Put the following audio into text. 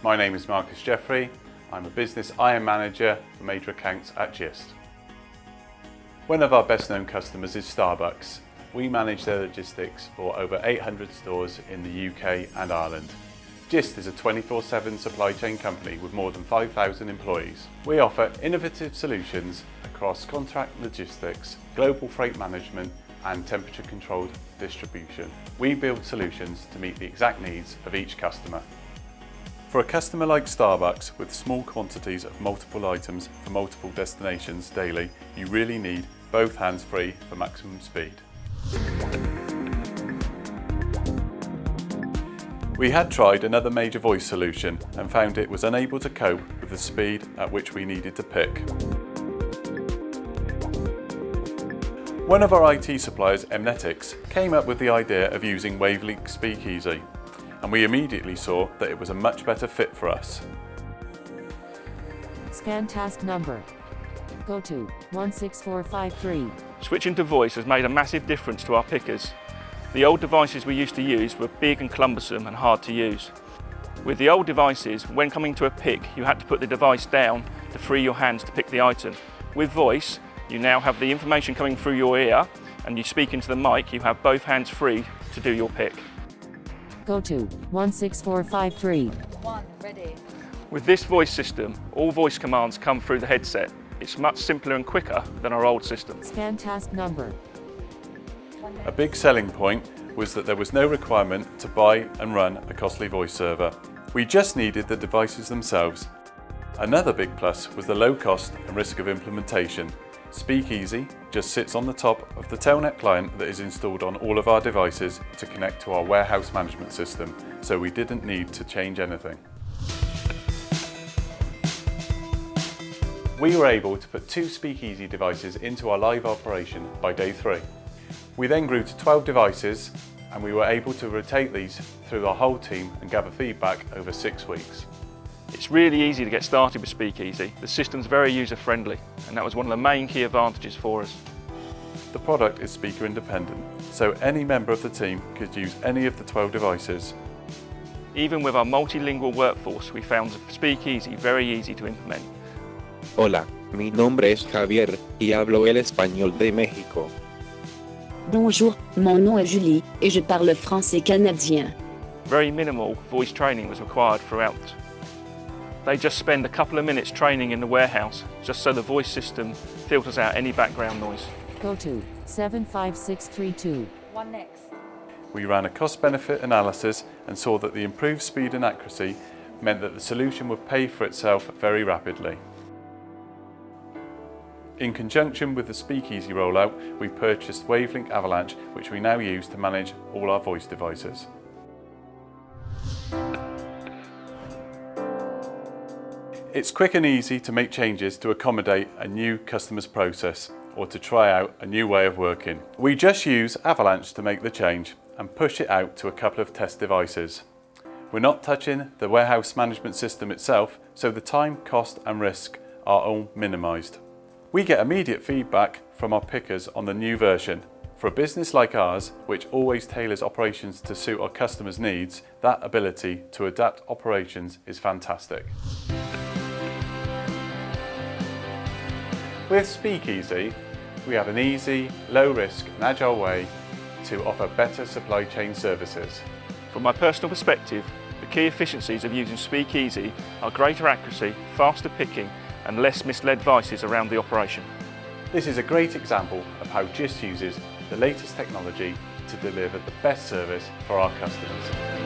My name is Marcus Jeffrey. I'm a business IM manager for major accounts at Gist. One of our best known customers is Starbucks. We manage their logistics for over 800 stores in the UK and Ireland. Gist is a 24/7 supply chain company with more than 5,000 employees. We offer innovative solutions across contract logistics, global freight management and temperature controlled distribution. We build solutions to meet the exact needs of each customer. For a customer like Starbucks with small quantities of multiple items for multiple destinations daily, you really need both hands free for maximum speed. We had tried another major voice solution and found it was unable to cope with the speed at which we needed to pick. One of our IT suppliers, Mnetics, came up with the idea of using Wavelink Speakeasy, and we immediately saw that it was a much better fit for us. Scan task number. Go to 16453. Switching to voice has made a massive difference to our pickers. The old devices we used to use were big and cumbersome and hard to use. With the old devices, when coming to a pick, you had to put the device down to free your hands to pick the item. With voice, you now have the information coming through your ear, and you speak into the mic, you have both hands free to do your pick. Go to 16453. Ready. With this voice system, all voice commands come through the headset. It's much simpler and quicker than our old system. Scan task number. A big selling point was that there was no requirement to buy and run a costly voice server. We just needed the devices themselves. Another big plus was the low cost and risk of implementation. Speakeasy just sits on the top of the Telnet client that is installed on all of our devices to connect to our warehouse management system, so we didn't need to change anything. We were able to put 2 Speakeasy devices into our live operation by day 3. We then grew to 12 devices, and we were able to rotate these through our whole team and gather feedback over 6 weeks. It's really easy to get started with Speakeasy. The system's very user-friendly, and that was one of the main key advantages for us. The product is speaker independent, so any member of the team could use any of the 12 devices. Even with our multilingual workforce, we found Speakeasy very easy to implement. Hola, mi nombre es Javier, y hablo el español de México. Bonjour, mon nom est Julie, et je parle français canadien. Very minimal voice training was required throughout. They just spend a couple of minutes training in the warehouse, just so the voice system filters out any background noise. Go to 75632. One next. We ran a cost-benefit analysis and saw that the improved speed and accuracy meant that the solution would pay for itself very rapidly. In conjunction with the Speakeasy rollout, we purchased Wavelink Avalanche, which we now use to manage all our voice devices. It's quick and easy to make changes to accommodate a new customer's process or to try out a new way of working. We just use Avalanche to make the change and push it out to a couple of test devices. We're not touching the warehouse management system itself, so the time, cost and risk are all minimised. We get immediate feedback from our pickers on the new version. For a business like ours, which always tailors operations to suit our customers' needs, that ability to adapt operations is fantastic. With Speakeasy, we have an easy, low-risk and agile way to offer better supply chain services. From my personal perspective, the key efficiencies of using Speakeasy are greater accuracy, faster picking and less misled devices around the operation. This is a great example of how Gist uses the latest technology to deliver the best service for our customers.